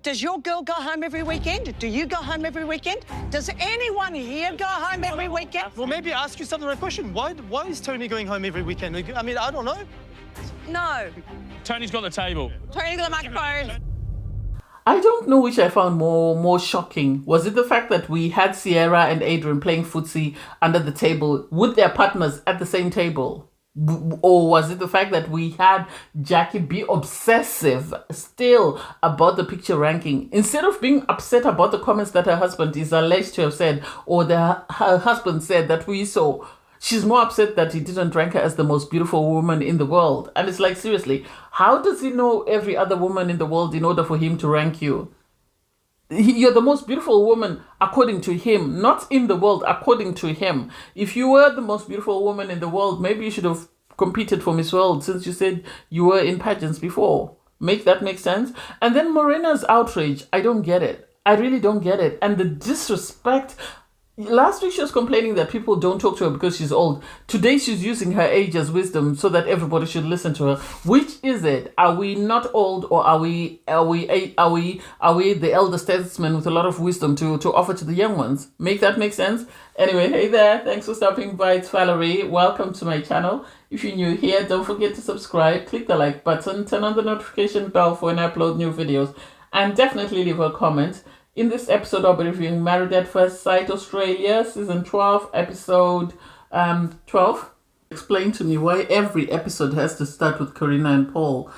Does your girl go home every weekend? Do you go home every weekend? Does anyone here go home every weekend? Well, maybe ask yourself the right question. Why is Tony going home every weekend? I mean, I don't know. No. Tony's got the table. Tony's got the microphone. I don't know which I found more shocking. Was it the fact that we had Sierra and Adrian playing footsie under the table with their partners at the same table? Or was it the fact that we had Jackie be obsessive still about the picture ranking instead of being upset about the comments that her husband is alleged to have said, or her husband said that we saw? She's more upset that he didn't rank her as the most beautiful woman in the world. And it's like, seriously, how does he know every other woman in the world in order for him to rank you? You're the most beautiful woman according to him, not in the world, according to him. If you were the most beautiful woman in the world, maybe you should have competed for Miss World, since you said you were in pageants before. Make that make sense? And then Morena's outrage, I don't get it. I really don't get it. And the disrespect. Last week she was complaining that people don't talk to her because she's old. Today she's using her age as wisdom so that everybody should listen to her. Which is it? Are we not old, or are we the elder statesmen with a lot of wisdom to offer to the young ones? Make that make sense? Anyway, hey there. Thanks for stopping by. It's Valerie. Welcome to my channel. If you're new here, don't forget to subscribe, click the like button, turn on the notification bell for when I upload new videos, and definitely leave a comment. In this episode, I'll be reviewing Married at First Sight Australia, Season 12, Episode 12. Explain to me why every episode has to start with Karina and Paul.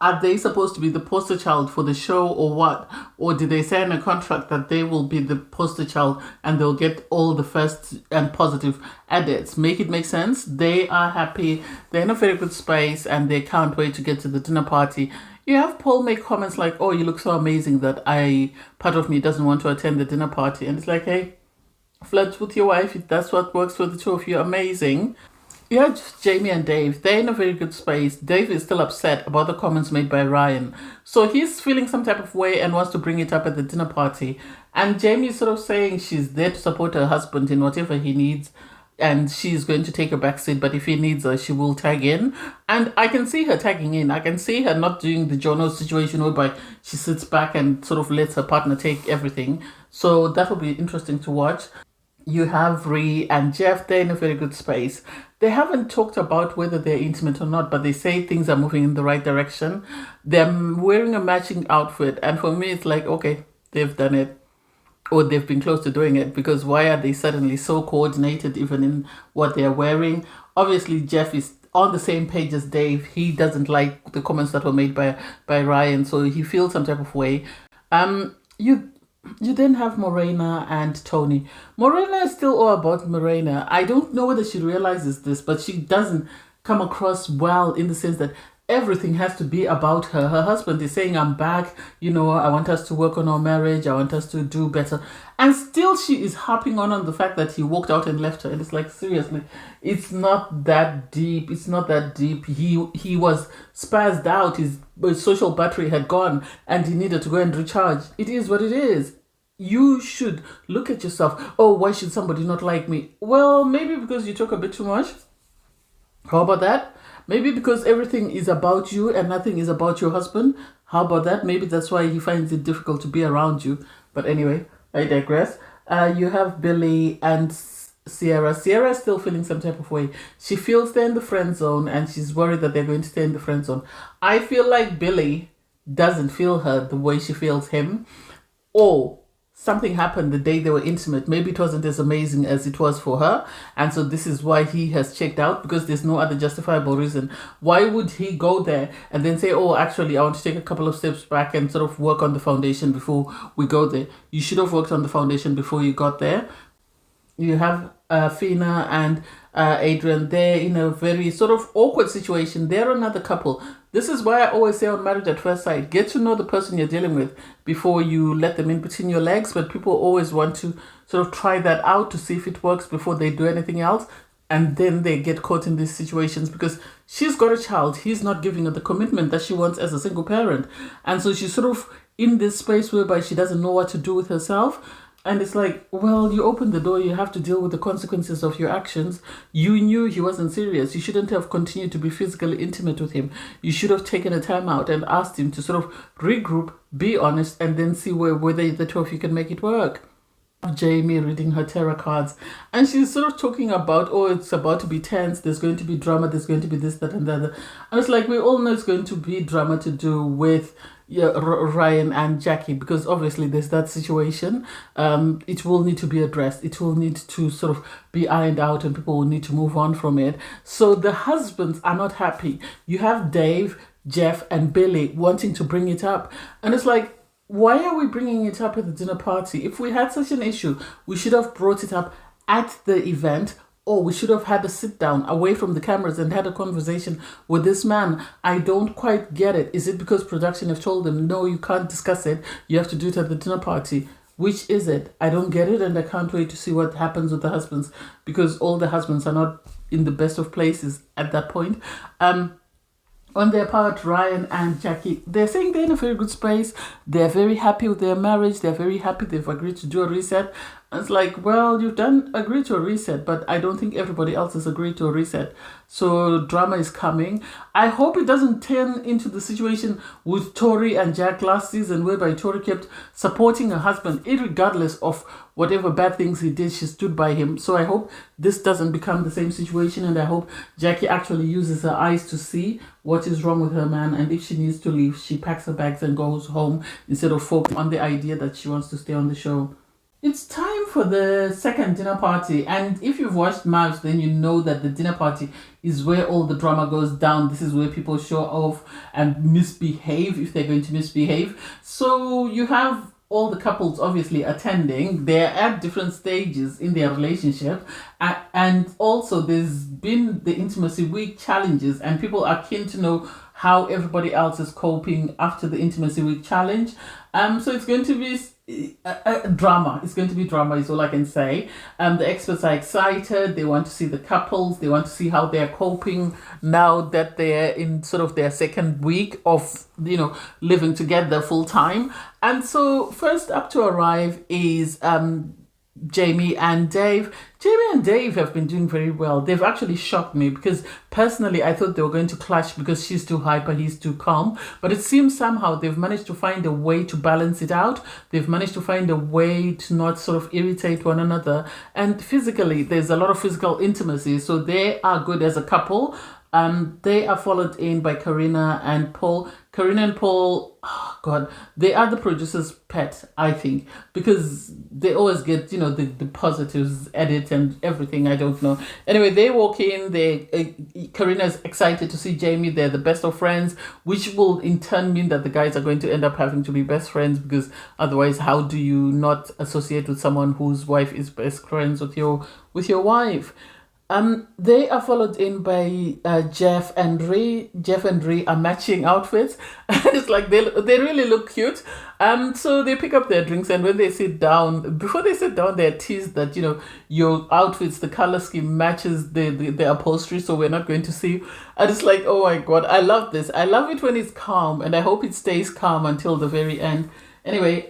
Are they supposed to be the poster child for the show, or what? Or did they sign a contract that they will be the poster child and they'll get all the first and positive edits? Make it make sense? They are happy, they're in a very good space, and they can't wait to get to the dinner party. You have Paul make comments like, oh, you look so amazing that part of me doesn't want to attend the dinner party. And it's like, hey, flirt with your wife if that's what works for the two of you. Amazing. You have Jamie and Dave. They're in a very good space. Dave is still upset about the comments made by Ryan. So he's feeling some type of way and wants to bring it up at the dinner party. And Jamie is sort of saying she's there to support her husband in whatever he needs. And she's going to take a backseat, but if he needs her, she will tag in. And I can see her tagging in. I can see her not doing the Jono situation whereby she sits back and sort of lets her partner take everything. So that will be interesting to watch. You have Ree and Jeff. They're in a very good space. They haven't talked about whether they're intimate or not, but they say things are moving in the right direction. They're wearing a matching outfit. And for me, it's like, okay, they've done it. Or they've been close to doing it, because why are they suddenly so coordinated even in what they're wearing? Obviously, Jeff is on the same page as Dave. He doesn't like the comments that were made by Ryan, so he feels some type of way. You then have Morena and Tony. Morena is still all about Morena. I don't know whether she realizes this, but she doesn't come across well in the sense that everything has to be about her. Her husband is saying, I'm back, I want us to work on our marriage, I want us to do better. And still she is harping on the fact that he walked out and left her. And it's like, seriously, it's not that deep. It's not that deep. He was spazzed out. His social battery had gone and he needed to go and recharge. It is what it is. You should look at yourself. Oh, why should somebody not like me? Well, maybe because you talk a bit too much. How about that? Maybe because everything is about you and nothing is about your husband. How about that? Maybe that's why he finds it difficult to be around you. But anyway, I digress. You have Billy and Sierra. Sierra is still feeling some type of way. She feels they're in the friend zone and she's worried that they're going to stay in the friend zone. I feel like Billy doesn't feel her the way she feels him. Or something happened the day they were intimate. Maybe it wasn't as amazing as it was for her. And so this is why he has checked out, because there's no other justifiable reason. Why would he go there and then say, oh, actually, I want to take a couple of steps back and sort of work on the foundation before we go there? You should have worked on the foundation before you got there. You have Fina and Adrian. They're in a very sort of awkward situation. They're another couple. This is why I always say on Married at First Sight, get to know the person you're dealing with before you let them in between your legs. But people always want to sort of try that out to see if it works before they do anything else. And then they get caught in these situations because she's got a child. He's not giving her the commitment that she wants as a single parent. And so she's sort of in this space whereby she doesn't know what to do with herself. And it's like, well, you opened the door, you have to deal with the consequences of your actions. You knew he wasn't serious. You shouldn't have continued to be physically intimate with him. You should have taken a time out and asked him to sort of regroup, be honest, and then see whether the two of you can make it work. Jamie reading her tarot cards, and she's sort of talking about, oh, it's about to be tense, there's going to be drama, there's going to be this, that, and the other. And it's like, we all know it's going to be drama to do with Ryan and Jackie, because obviously there's that situation. It will need to be addressed, it will need to sort of be ironed out, and people will need to move on from it. So the husbands are not happy. You have Dave, Jeff, and Billy wanting to bring it up, and it's like, why are we bringing it up at the dinner party? If we had such an issue, we should have brought it up at the event, or we should have had a sit down away from the cameras and had a conversation with this man. I don't quite get it. Is it because production have told them, no, you can't discuss it, you have to do it at the dinner party? Which is it? I don't get it, and I can't wait to see what happens with the husbands, because all the husbands are not in the best of places at that point. On their part, Ryan and Jackie, they're saying they're in a very good space. They're very happy with their marriage. They're very happy they've agreed to do a reset. And it's like, well, you've agreed to a reset, but I don't think everybody else has agreed to a reset. So drama is coming. I hope it doesn't turn into the situation with Tori and Jack last season, whereby Tori kept supporting her husband, irregardless of whatever bad things he did, she stood by him. So I hope this doesn't become the same situation, and I hope Jackie actually uses her eyes to see what is wrong with her man, and if she needs to leave, she packs her bags and goes home instead of focusing on the idea that she wants to stay on the show. It's time for the second dinner party, and if you've watched Mafs, then you know that the dinner party is where all the drama goes down. This is where people show off and misbehave if they're going to misbehave. So you have all the couples obviously attending. They're at different stages in their relationship, and also there's been the intimacy week challenges, and people are keen to know how everybody else is coping after the intimacy week challenge. So it's going to be drama. It's going to be drama is all I can say. The experts are excited. They want to see the couples. They want to see how they're coping now that they're in sort of their second week of, living together full time. And so first up to arrive is Jamie and Dave. Jamie and Dave have been doing very well. They've actually shocked me, because personally I thought they were going to clash because she's too hyper, he's too calm. But it seems somehow they've managed to find a way to balance it out. They've managed to find a way to not sort of irritate one another. And physically, there's a lot of physical intimacy. So they are good as a couple. They are followed in by Karina and Paul. Karina and Paul, oh God, they are the producer's pet, I think, because they always get, the positives, edit and everything. I don't know. Anyway, they walk in. Karina is excited to see Jamie. They're the best of friends, which will in turn mean that the guys are going to end up having to be best friends, because otherwise, how do you not associate with someone whose wife is best friends with your wife? They are followed in by Jeff and Ree. Jeff and Ree are matching outfits. It's like they really look cute. So they pick up their drinks, and when they sit down, before they sit down, they're teased that, your outfits, the color scheme matches the upholstery, so we're not going to see. And it's like, oh my God, I love this. I love it when it's calm, and I hope it stays calm until the very end. Anyway,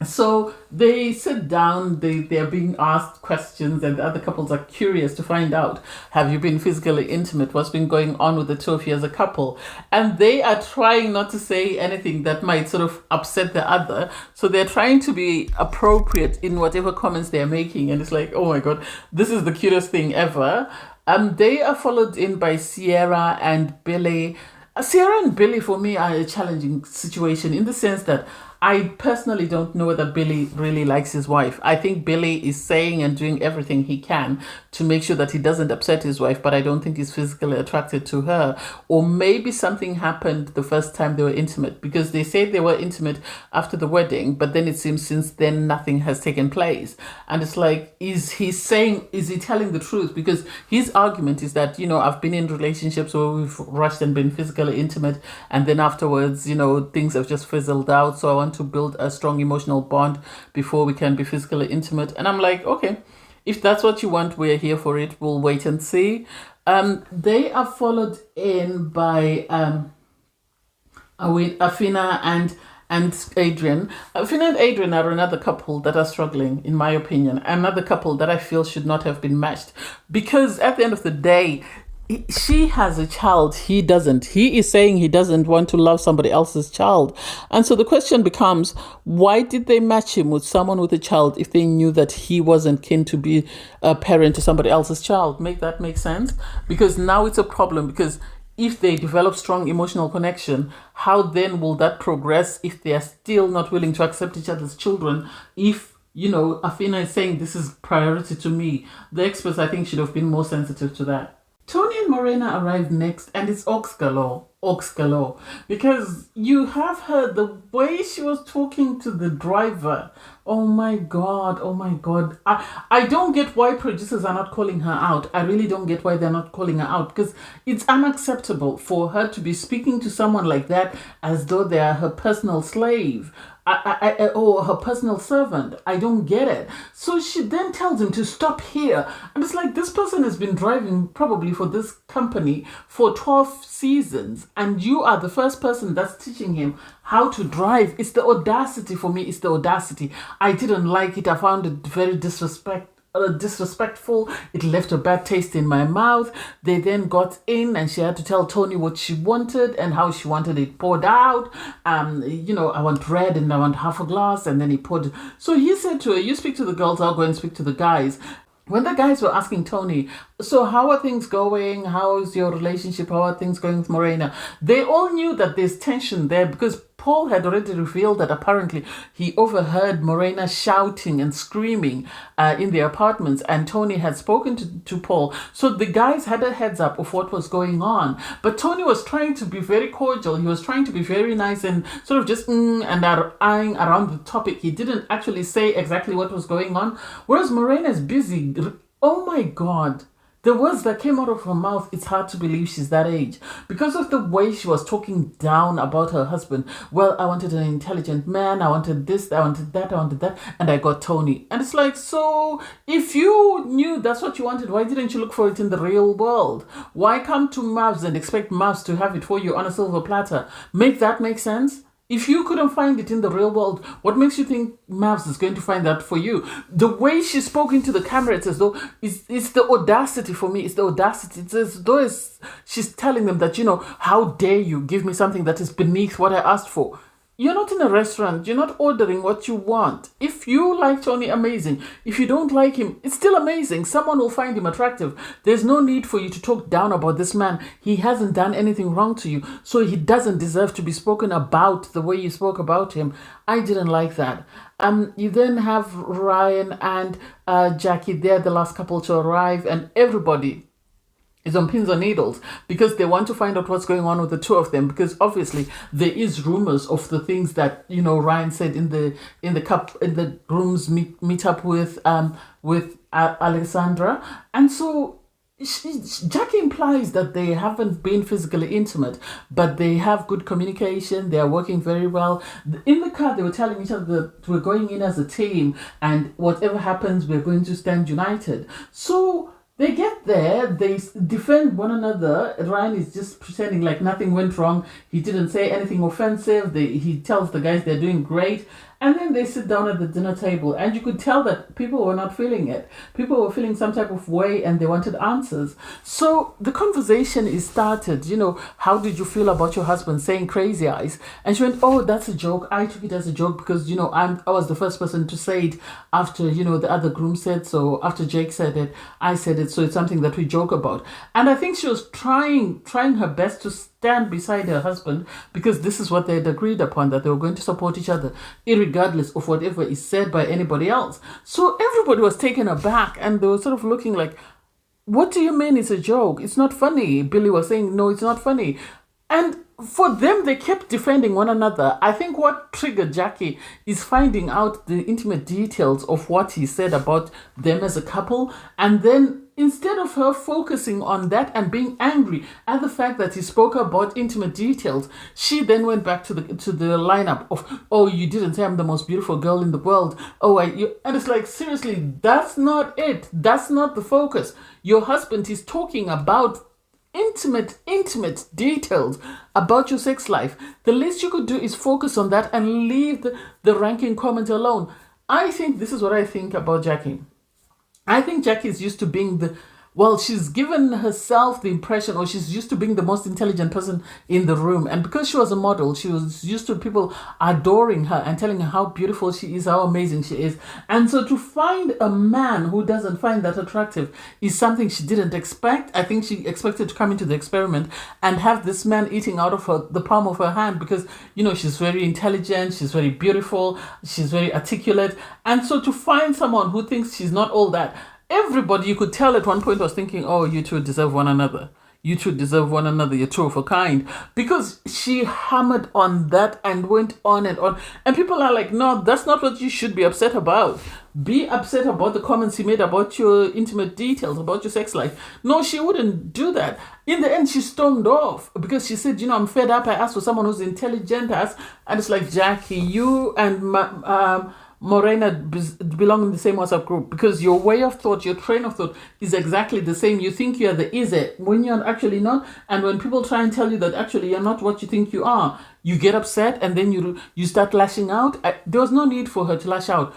so they sit down, they're being asked questions, and the other couples are curious to find out, have you been physically intimate? What's been going on with the two of you as a couple? And they are trying not to say anything that might sort of upset the other. So they're trying to be appropriate in whatever comments they're making. And it's like, oh my God, this is the cutest thing ever. They are followed in by Sierra and Billy. Sierra and Billy, for me, are a challenging situation in the sense that I personally don't know whether Billy really likes his wife. I think Billy is saying and doing everything he can to make sure that he doesn't upset his wife, but I don't think he's physically attracted to her. Or maybe something happened the first time they were intimate, because they say they were intimate after the wedding, but then it seems since then nothing has taken place. And it's like, is he telling the truth? Because his argument is that, I've been in relationships where we've rushed and been physically intimate, and then afterwards, things have just fizzled out. So I want to build a strong emotional bond before we can be physically intimate. And I'm like, okay, if that's what you want, we're here for it. We'll wait and see. They are followed in by Afina and and Adrian. Fina and Adrian are another couple that are struggling, in my opinion. Another couple that I feel should not have been matched. Because at the end of the day, she has a child, he doesn't. He is saying he doesn't want to love somebody else's child. And so the question becomes, why did they match him with someone with a child if they knew that he wasn't keen to be a parent to somebody else's child? Make that make sense? Because now it's a problem, because if they develop strong emotional connection, how then will that progress if they are still not willing to accept each other's children? If, Afina is saying this is priority to me, the experts, I think, should have been more sensitive to that. Tony and Morena arrived next, and it's Ox galore, because you have her, the way she was talking to the driver. Oh my God. I don't get why producers are not calling her out. I really don't get why they're not calling her out, because it's unacceptable for her to be speaking to someone like that as though they are her personal slave. Or her personal servant. I don't get it. So she then tells him to stop here. And it's like, this person has been driving probably for this company for 12 seasons. And you are the first person that's teaching him how to drive. It's the audacity for me. It's the audacity. I didn't like it. I found it very disrespectful. It left a bad taste in my mouth. They then got in and she had to tell Tony what she wanted and how she wanted it poured out. I want red and I want half a glass, and then he poured. So he said to her, you speak to the girls, I'll go and speak to the guys. When the guys were asking Tony, so how are things going? How is your relationship? How are things going with Morena? They all knew that there's tension there, because Paul had already revealed that apparently he overheard Morena shouting and screaming in the apartments, and Tony had spoken to Paul. So the guys had a heads up of what was going on. But Tony was trying to be very cordial. He was trying to be very nice and sort of just and eyeing around the topic. He didn't actually say exactly what was going on. Whereas Morena is busy. Oh my God. The words that came out of her mouth, it's hard to believe she's that age. Because of the way she was talking down about her husband. Well, I wanted an intelligent man. I wanted this, I wanted that. And I got Tony. And it's like, so if you knew that's what you wanted, why didn't you look for it in the real world? Why come to Mafs and expect Mafs to have it for you on a silver platter? Make that make sense? If you couldn't find it in the real world, what makes you think Mavs is going to find that for you? The way she spoke into the camera, it's as though it's the audacity for me. It's the audacity. It's as though she's telling them that, how dare you give me something that is beneath what I asked for. You're not in a restaurant. You're not ordering what you want. If you like Tony, amazing. If you don't like him, it's still amazing. Someone will find him attractive. There's no need for you to talk down about this man. He hasn't done anything wrong to you, so he doesn't deserve to be spoken about the way you spoke about him. I didn't like that. You then have Ryan and Jackie. They're the last couple to arrive, and everybody is on pins and needles because they want to find out what's going on with the two of them, because obviously there is rumors of the things that Ryan said in the groom's meet up with Alexandra. And so Jackie implies that they haven't been physically intimate, but they have good communication. They are working very well. In the car, they were telling each other that we're going in as a team, and whatever happens, we're going to stand united. So they get there, they defend one another. Ryan is just pretending like nothing went wrong. He didn't say anything offensive. He tells the guys they're doing great. And then they sit down at the dinner table, and you could tell that people were not feeling it. People were feeling some type of way, and they wanted answers. So the conversation is started. How did you feel about your husband saying crazy eyes? And she went, oh, that's a joke. I took it as a joke because, I was the first person to say it after, the other groom said so. After Jake said it, I said it. So it's something that we joke about. And I think she was trying her best to stand beside her husband, because this is what they had agreed upon, that they were going to support each other, regardless of whatever is said by anybody else. So everybody was taken aback, and they were sort of looking like, what do you mean it's a joke? It's not funny. Billy was saying, no, it's not funny. And for them, they kept defending one another. I think what triggered Jackie is finding out the intimate details of what he said about them as a couple. And then instead of her focusing on that and being angry at the fact that he spoke about intimate details, she then went back to the lineup of, oh, you didn't say I'm the most beautiful girl in the world. And it's like, seriously, that's not it. That's not the focus. Your husband is talking about intimate details about your sex life, the least you could do is focus on that and leave the ranking comment alone. I think this is what I think about Jackie. I think Jackie is used to being she's given herself the impression, or she's used to being the most intelligent person in the room. And because she was a model, she was used to people adoring her and telling her how beautiful she is, how amazing she is. And so to find a man who doesn't find that attractive is something she didn't expect. I think she expected to come into the experiment and have this man eating out of the palm of her hand because, she's very intelligent, she's very beautiful, she's very articulate. And so to find someone who thinks she's not all that, everybody, you could tell at one point, was thinking, oh, you two deserve one another. You two deserve one another. You're two of a kind. Because she hammered on that and went on and on. And people are like, no, that's not what you should be upset about. Be upset about the comments he made about your intimate details, about your sex life. No, she wouldn't do that. In the end, she stormed off because she said, I'm fed up. I asked for someone who's intelligent. And it's like, Jackie, you and Morena belong in the same WhatsApp group because your way of thought, your train of thought is exactly the same. You think you're the is it when you're actually not. And when people try and tell you that actually you're not what you think you are, you get upset and then you start lashing out. There was no need for her to lash out.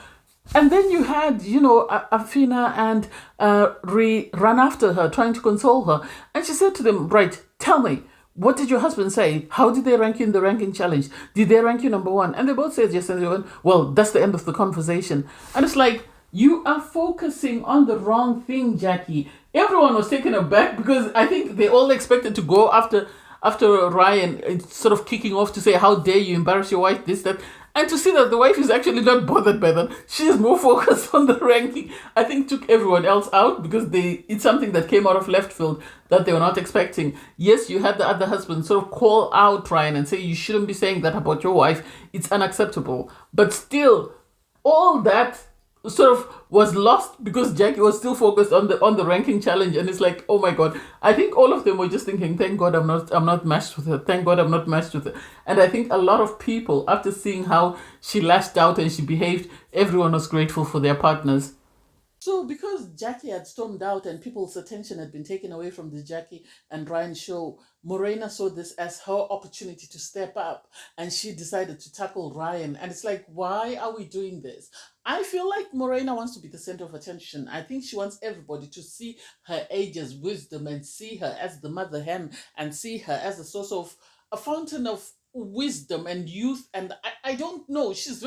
And then you had, Afina and run after her, trying to console her. And she said to them, right, tell me, what did your husband say? How did they rank you in the ranking challenge? Did they rank you number one? And they both said yes. And they went, well, that's the end of the conversation. And it's like, you are focusing on the wrong thing, Jackie. Everyone was taken aback because I think they all expected to go after Ryan, sort of kicking off to say, how dare you embarrass your wife, this, that. And to see that the wife is actually not bothered by that. She is more focused on the ranking. I think took everyone else out because it's something that came out of left field that they were not expecting. Yes, you had the other husband sort of call out Ryan and say, you shouldn't be saying that about your wife. It's unacceptable. But still, all that sort of was lost because Jackie was still focused on the ranking challenge. And it's like, oh my God, I think all of them were just thinking, thank God I'm not matched with her. Thank God I'm not matched with her. And I think a lot of people, after seeing how she lashed out and she behaved, everyone was grateful for their partners. So because Jackie had stormed out and people's attention had been taken away from the Jackie and Ryan show, Morena saw this as her opportunity to step up and she decided to tackle Ryan. And it's like, why are we doing this? I feel like Morena wants to be the center of attention. I think she wants everybody to see her age as wisdom and see her as the mother hen and see her as a source of a fountain of wisdom and youth. And I don't know, she's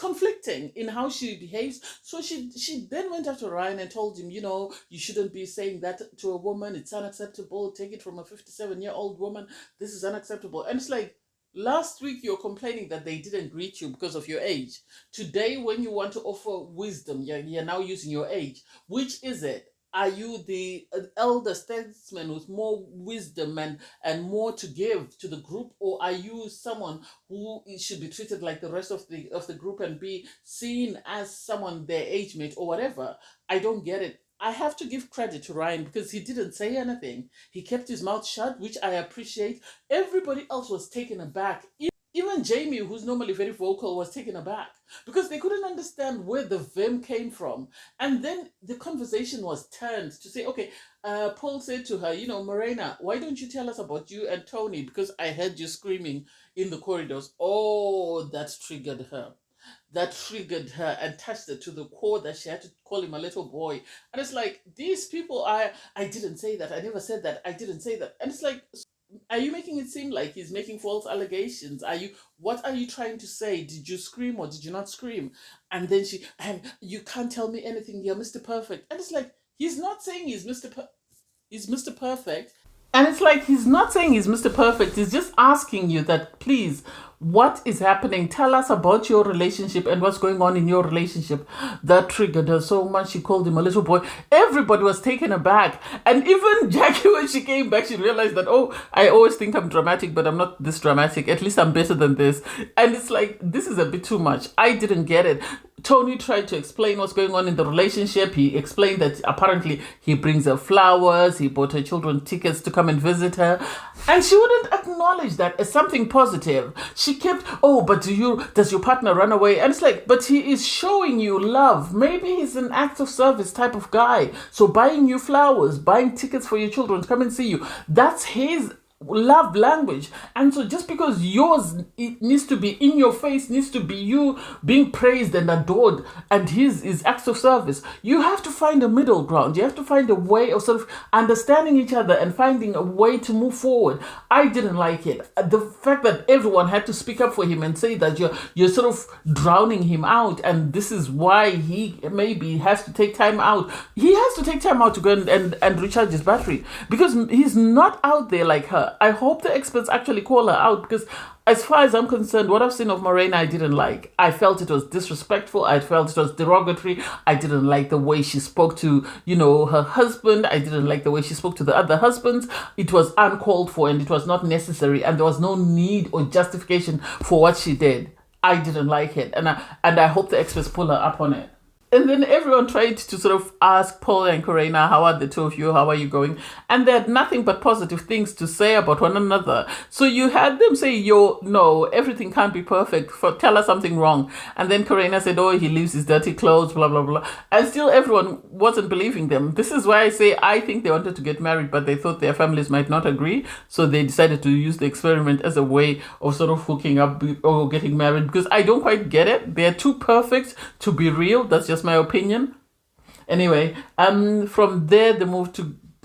conflicting in how she behaves. So she then went after Ryan and told him, you shouldn't be saying that to a woman. It's unacceptable. Take it from a 57-year-old woman. This is unacceptable. And it's like, last week you're complaining that they didn't greet you because of your age. Today, when you want to offer wisdom, you're now using your age. Which is it? Are you the elder statesman with more wisdom and more to give to the group, or are you someone who should be treated like the rest of the group and be seen as someone their age mate or whatever? I don't get it. I have to give credit to Ryan because he didn't say anything. He kept his mouth shut, which I appreciate. Everybody else was taken aback. Even Jamie, who's normally very vocal, was taken aback because they couldn't understand where the vim came from. And then the conversation was turned to say, okay, Paul said to her, Morena, why don't you tell us about you and Tony? Because I heard you screaming in the corridors. Oh, that triggered her. That triggered her and touched her to the core that she had to call him a little boy. And it's like, these people I didn't say that. I never said that. I didn't say that. And it's like, are you making it seem like he's making false allegations? What are you trying to say? Did you scream or did you not scream? And then you can't tell me anything. You're Mr. Perfect. And it's like, he's not saying he's Mr. Perfect. And it's like, he's not saying he's Mr. Perfect. He's just asking you that, please, what is happening? Tell us about your relationship and what's going on in your relationship. That triggered her so much. She called him a little boy. Everybody was taken aback. And even Jackie, when she came back, she realized that, oh, I always think I'm dramatic, but I'm not this dramatic. At least I'm better than this. And it's like, this is a bit too much. I didn't get it. Tony tried to explain what's going on in the relationship. He explained that apparently he brings her flowers, he bought her children tickets to come and visit her, and she wouldn't acknowledge that as something positive. She kept, oh, but does your partner run away? And it's like, but he is showing you love. Maybe he's an act of service type of guy. So buying you flowers, buying tickets for your children to come and see you, that's his love language. And so just because yours, it needs to be in your face, needs to be you being praised and adored, and his is acts of service, you have to find a middle ground. You have to find a way of sort of understanding each other and finding a way to move forward. I didn't like it. The fact that everyone had to speak up for him and say that you're sort of drowning him out, and this is why he maybe has to take time out. He has to take time out to go and recharge his battery, because he's not out there like her. I hope the experts actually call her out, because as far as I'm concerned, what I've seen of Morena, I didn't like. I felt it was disrespectful. I felt it was derogatory. I didn't like the way she spoke to, her husband. I didn't like the way she spoke to the other husbands. It was uncalled for and it was not necessary, and there was no need or justification for what she did. I didn't like it, and I hope the experts pull her up on it. And then everyone tried to sort of ask Paul and Corina, how are the two of you? How are you going? And they had nothing but positive things to say about one another. So you had them say, no, everything can't be perfect. Tell us something wrong. And then Corina said, oh, he leaves his dirty clothes, blah, blah, blah. And still everyone wasn't believing them. This is why I say I think they wanted to get married, but they thought their families might not agree. So they decided to use the experiment as a way of sort of hooking up or getting married, because I don't quite get it. They're too perfect to be real. That's just my opinion. Anyway, from there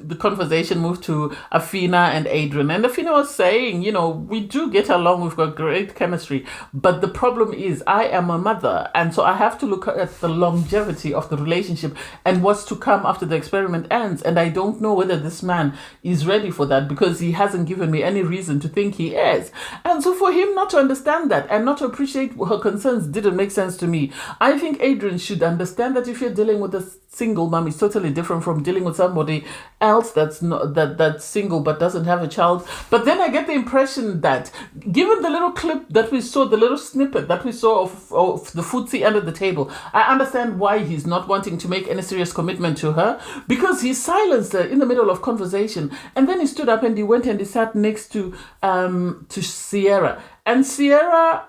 the conversation moved to Afina and Adrian. And Afina was saying, we do get along, we've got great chemistry, but the problem is I am a mother, and so I have to look at the longevity of the relationship and what's to come after the experiment ends. And I don't know whether this man is ready for that, because he hasn't given me any reason to think he is. And so for him not to understand that and not to appreciate her concerns didn't make sense to me. I think Adrian should understand that if you're dealing with a single mom, it's totally different from dealing with somebody else that's not that's single but doesn't have a child. But then I get the impression that, given the little clip that we saw, the little snippet that we saw of the footsie under the table, I understand why he's not wanting to make any serious commitment to her, because he silenced her in the middle of conversation, and then he stood up and he went and he sat next to Sierra. And Sierra,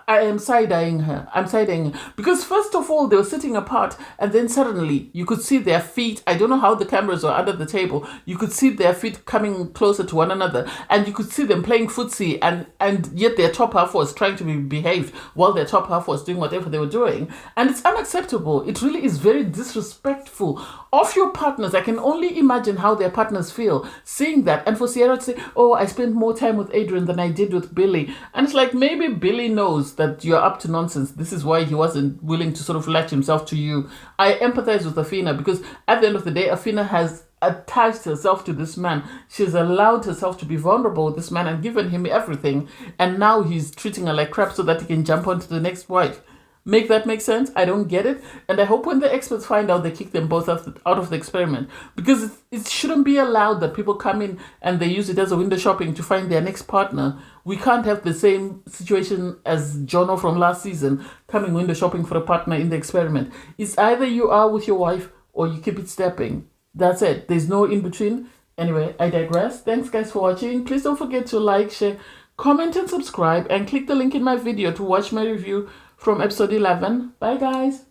I am side-eyeing her. I'm side-eyeing her. Because first of all, they were sitting apart, and then suddenly you could see their feet. I don't know how the cameras were under the table. You could see their feet coming closer to one another, and you could see them playing footsie, and yet their top half was trying to be behaved while their top half was doing whatever they were doing. And it's unacceptable. It really is very disrespectful of your partners. I can only imagine how their partners feel seeing that. And for Sierra to say, oh, I spent more time with Adrian than I did with Billy. And it's like, maybe Billy knows that you're up to nonsense. This is why he wasn't willing to sort of latch himself to you. I empathize with Afina, because at the end of the day, Afina has attached herself to this man. She's allowed herself to be vulnerable with this man and given him everything. And now he's treating her like crap so that he can jump onto the next wife. Make that make sense? I don't get it. And I hope when the experts find out, they kick them both out of the experiment. Because it shouldn't be allowed that people come in and they use it as a window shopping to find their next partner. We can't have the same situation as Jono from last season, coming window shopping for a partner in the experiment. It's either you are with your wife or you keep it stepping. That's it. There's no in between. Anyway, I digress. Thanks guys for watching. Please don't forget to like, share, comment and subscribe, and click the link in my video to watch my review from episode 11. Bye guys.